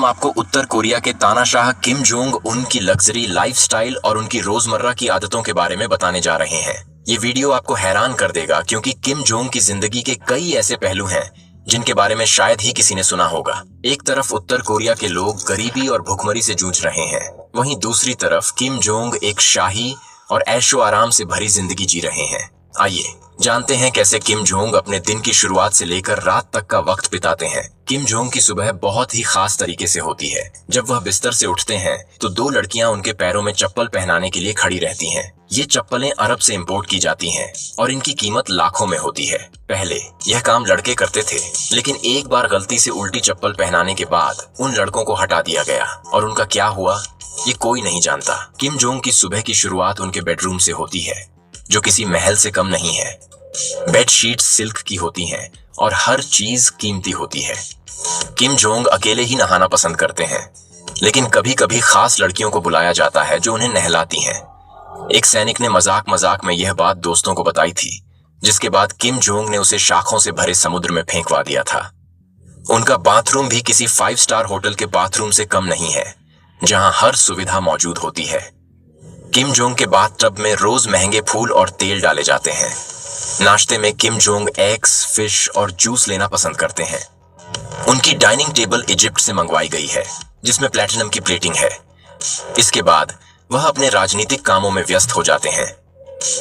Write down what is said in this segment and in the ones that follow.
हम आपको उत्तर कोरिया के तानाशाह किम जोंग उन की लग्जरी लाइफस्टाइल और उनकी रोजमर्रा की आदतों के बारे में बताने जा रहे हैं। ये वीडियो आपको हैरान कर देगा क्योंकि किम जोंग की जिंदगी के कई ऐसे पहलू हैं जिनके बारे में शायद ही किसी ने सुना होगा। एक तरफ उत्तर कोरिया के लोग गरीबी और भुखमरी से जूझ रहे हैं, वहीं दूसरी तरफ किम जोंग एक शाही और ऐशो आराम से भरी जिंदगी जी रहे हैं। आइए जानते हैं कैसे किम जोंग अपने दिन की शुरुआत से लेकर रात तक का वक्त बिताते हैं। किम जोंग की सुबह बहुत ही खास तरीके से होती है। जब वह बिस्तर से उठते हैं तो दो लड़कियां उनके पैरों में चप्पल पहनाने के लिए खड़ी रहती हैं। ये चप्पलें अरब से इंपोर्ट की जाती हैं और इनकी कीमत लाखों में होती है। पहले यह काम लड़के करते थे, लेकिन एक बार गलती से उल्टी चप्पल पहनाने के बाद उन लड़कों को हटा दिया गया और उनका क्या हुआ ये कोई नहीं जानता। किम जोंग की सुबह की शुरुआत उनके बेडरूम से होती है, जो किसी महल से कम नहीं है। बेडशीट्स सिल्क की होती हैं और हर चीज कीमती होती है। किम जोंग अकेले ही नहाना पसंद करते हैं, लेकिन कभी कभी खास लड़कियों को बुलाया जाता है जो उन्हें नहलाती हैं। एक सैनिक ने मजाक मजाक में यह बात दोस्तों को बताई थी, जिसके बाद किम जोंग ने उसे शाखों से भरे समुद्र में फेंकवा दिया था। उनका बाथरूम भी किसी 5 स्टार होटल के बाथरूम से कम नहीं है, जहां हर सुविधा मौजूद होती है। किम जोंग के बाथटब में रोज महंगे फूल और तेल डाले जाते हैं। नाश्ते में किम जोंग एग्स, फिश और जूस लेना पसंद करते हैं। उनकी डाइनिंग टेबल इजिप्ट से मंगवाई गई है, जिसमें प्लेटिनम की प्लेटिंग है। इसके बाद वह अपने राजनीतिक कामों में व्यस्त हो जाते हैं।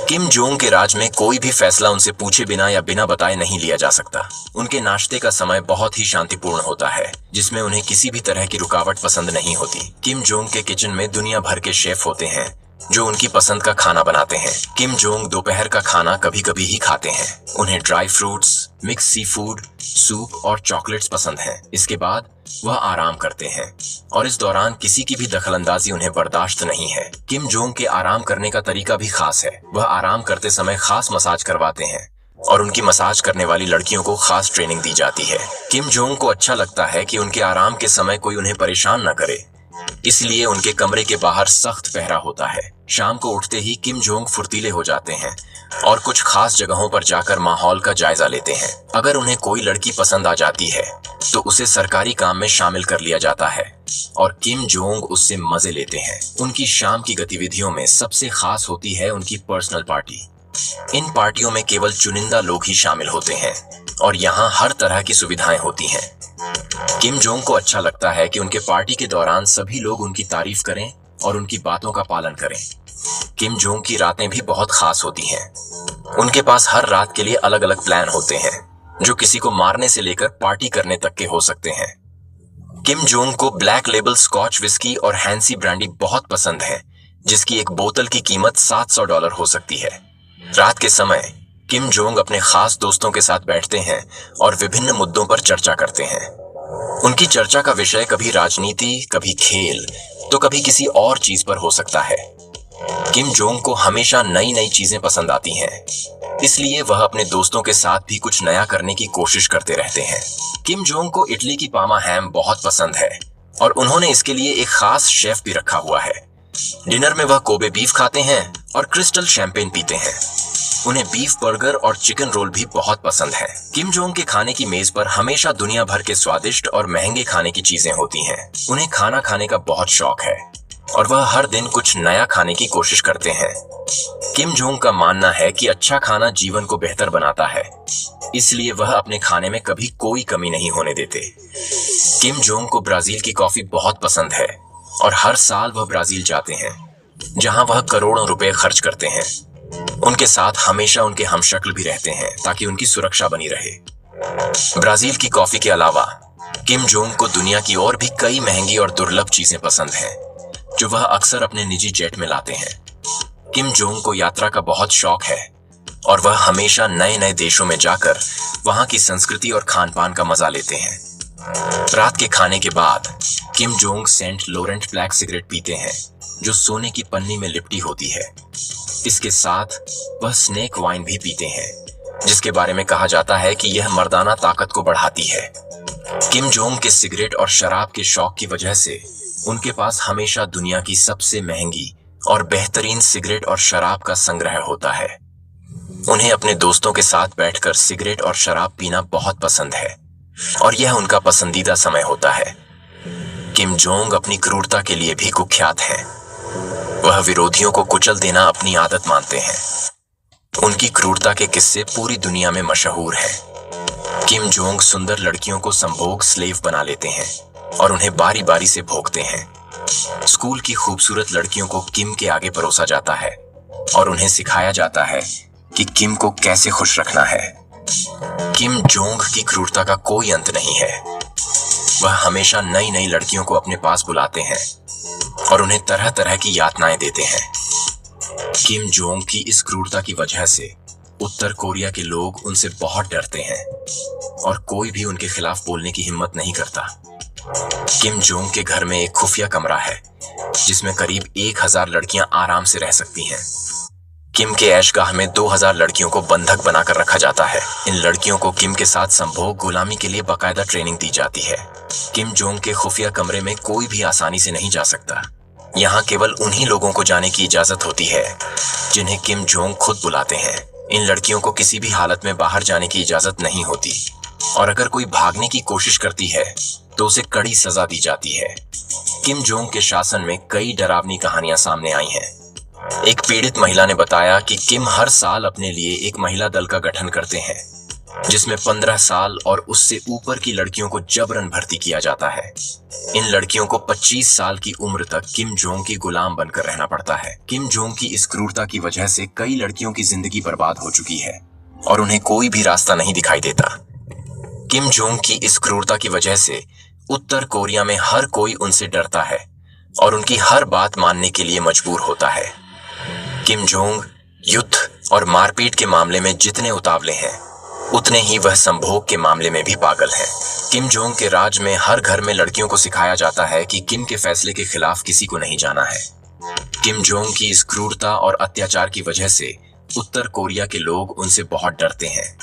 किम जोंग के राज में कोई भी फैसला उनसे पूछे बिना या बिना बताए नहीं लिया जा सकता। उनके नाश्ते का समय बहुत ही शांतिपूर्ण होता है, जिसमें उन्हें किसी भी तरह की रुकावट पसंद नहीं होती। किम जोंग के किचन में दुनिया भर के शेफ होते हैं जो उनकी पसंद का खाना बनाते हैं। किम जोंग दोपहर का खाना कभी कभी ही खाते हैं। उन्हें dry fruits, mix sea food, soup और चॉकलेट्स पसंद हैं। इसके बाद वह आराम करते हैं और इस दौरान किसी की भी दखलंदाजी उन्हें बर्दाश्त नहीं है। किम जोंग के आराम करने का तरीका भी खास है। वह आराम करते समय खास मसाज करवाते हैं और उनकी मसाज करने वाली लड़कियों को खास ट्रेनिंग दी जाती है। किम जोंग को अच्छा लगता है कि उनके आराम के समय कोई उन्हें परेशान न करे, इसलिए उनके कमरे के बाहर सख्त पहरा होता है। शाम को उठते ही किम जोंग फुर्तीले हो जाते हैं और कुछ खास जगहों पर जाकर माहौल का जायजा लेते हैं। अगर उन्हें कोई लड़की पसंद आ जाती है तो उसे सरकारी काम में शामिल कर लिया जाता है और किम जोंग उससे मजे लेते हैं। उनकी शाम की गतिविधियों में सबसे खास होती है उनकी पर्सनल पार्टी। इन पार्टियों में केवल चुनिंदा लोग ही शामिल होते हैं और यहाँ हर तरह की सुविधाएं होती हैं। किम जोंग को अच्छा लगता है कि उनके पार्टी के दौरान सभी लोग उनकी तारीफ करें और उनकी बातों का पालन करें। किम जोंग की रातें भी बहुत खास होती हैं। उनके पास हर रात के लिए अलग अलग प्लान होते हैं, जो किसी को मारने से लेकर पार्टी करने तक के हो सकते हैं। किम जोंग को ब्लैक लेबल स्कॉच विस्की और हैंसी ब्रांडी बहुत पसंद है, जिसकी एक बोतल की कीमत $700 हो सकती है। रात के समय किम जोंग अपने खास दोस्तों के साथ बैठते हैं और विभिन्न मुद्दों पर चर्चा करते हैं। उनकी चर्चा का विषय कभी राजनीति, कभी खेल, तो कभी किसी और चीज पर हो सकता है। किम जोंग को हमेशा नई नई चीजें पसंद आती हैं, इसलिए वह अपने दोस्तों के साथ भी कुछ नया करने की कोशिश करते रहते हैं। किम जोंग को इटली की पामा हैम बहुत पसंद है और उन्होंने इसके लिए एक खास शेफ भी रखा हुआ है। डिनर में वह कोबे बीफ खाते हैं और क्रिस्टल शैंपेन पीते हैं। उन्हें बीफ बर्गर और चिकन रोल भी बहुत पसंद है। किम जोंग के खाने की मेज पर हमेशा दुनिया भर के स्वादिष्ट और महंगे खाने की चीजें होती हैं। उन्हें खाना खाने का बहुत शौक है और वह हर दिन कुछ नया खाने की कोशिश करते हैं। किम जोंग का मानना है कि अच्छा खाना जीवन को बेहतर बनाता है, इसलिए वह अपने खाने में कभी कोई कमी नहीं होने देते। किम जोंग को ब्राजील की कॉफी बहुत पसंद है और हर साल वह ब्राजील जाते हैं, जहां वह करोड़ों रुपए खर्च करते हैं। उनके साथ हमेशा उनके हमशक्ल भी रहते हैं ताकि उनकी सुरक्षा बनी रहे। ब्राजील की कॉफी के अलावा किम जोंग को दुनिया की और भी कई महंगी और दुर्लभ चीजें पसंद हैं, जो वह अक्सर अपने निजी जेट में लाते हैं। किम जोंग को यात्रा का बहुत शौक है और वह हमेशा नए नए देशों में जाकर वहां की संस्कृति और खान पान का मजा लेते हैं। रात के खाने के बाद Kim Jong Saint Laurent black cigarette पीते हैं, जो सोने की पन्नी में लिपटी होती है। इसके साथ वह स्नेक वाइन भी पीते हैं, जिसके बारे में कहा जाता है कि यह मर्दाना ताकत को बढ़ाती है। किम जोंग के सिगरेट और शराब के शौक की वजह से उनके पास हमेशा दुनिया की सबसे महंगी और बेहतरीन सिगरेट और शराब का संग्रह होता है। उन्हें अपने दोस्तों के साथ बैठकर सिगरेट और शराब पीना बहुत पसंद है और यह उनका पसंदीदा समय होता है। किम जोंग अपनी क्रूरता के लिए भी कुख्यात हैं। वह विरोधियों को कुचल देना अपनी आदत मानते हैं। उनकी क्रूरता के किस्से पूरी दुनिया में मशहूर हैं। किम जोंग सुंदर लड़कियों को संभोग स्लेव बना लेते हैं और उन्हें बारी बारी से भोगते हैं। स्कूल की खूबसूरत लड़कियों को किम के आगे परोसा जाता है और उन्हें सिखाया जाता है कि किम को कैसे खुश रखना है। किम जोंग की क्रूरता का कोई अंत नहीं है। वह हमेशा नई नई लड़कियों को अपने पास बुलाते हैं और उन्हें तरह तरह की यातनाएं देते हैं। किम जोंग की इस क्रूरता की वजह से उत्तर कोरिया के लोग उनसे बहुत डरते हैं और कोई भी उनके खिलाफ बोलने की हिम्मत नहीं करता। किम जोंग के घर में एक खुफिया कमरा है जिसमें करीब 1000 लड़कियां आराम से रह सकती हैं। किम के ऐशगाह में 2000 लड़कियों को बंधक बनाकर रखा जाता है। इन लड़कियों को किम के साथ संभोग गुलामी के लिए बाकायदा ट्रेनिंग दी जाती है। किम जोंग के खुफिया कमरे में कोई भी आसानी से नहीं जा सकता। यहाँ केवल उन्हीं लोगों को जाने की इजाजत होती है जिन्हें किम जोंग खुद बुलाते हैं। इन लड़कियों को किसी भी हालत में बाहर जाने की इजाजत नहीं होती और अगर कोई भागने की कोशिश करती है तो उसे कड़ी सजा दी जाती है। किम जोंग के शासन में कई डरावनी कहानियां सामने आई हैं। एक पीड़ित महिला ने बताया कि किम हर साल अपने लिए एक महिला दल का गठन करते हैं जिसमें 15 साल और उससे ऊपर की लड़कियों को जबरन भर्ती किया जाता है। इन लड़कियों को 25 साल की उम्र तक किम जोंग की गुलाम बनकर रहना पड़ता है। किम जोंग की इस क्रूरता की वजह से कई लड़कियों की जिंदगी बर्बाद हो चुकी है और उन्हें कोई भी रास्ता नहीं दिखाई देता। किम जोंग की इस क्रूरता की वजह से उत्तर कोरिया में हर कोई उनसे डरता है और उनकी हर बात मानने के लिए मजबूर होता है। किम जोंग युद्ध और मारपीट के मामले में जितने उतावले हैं उतने ही वह संभोग के मामले में भी पागल है। किम जोंग के राज में हर घर में लड़कियों को सिखाया जाता है कि किम के फैसले के खिलाफ किसी को नहीं जाना है। किम जोंग की इस क्रूरता और अत्याचार की वजह से उत्तर कोरिया के लोग उनसे बहुत डरते हैं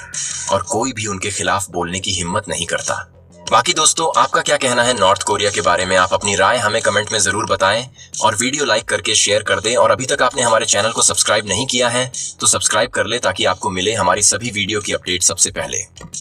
और कोई भी उनके खिलाफ बोलने की हिम्मत नहीं करता। बाकी दोस्तों, आपका क्या कहना है नॉर्थ कोरिया के बारे में? आप अपनी राय हमें कमेंट में जरूर बताएं और वीडियो लाइक करके शेयर कर दें। और अभी तक आपने हमारे चैनल को सब्सक्राइब नहीं किया है तो सब्सक्राइब कर ले ताकि आपको मिले हमारी सभी वीडियो की अपडेट सबसे पहले।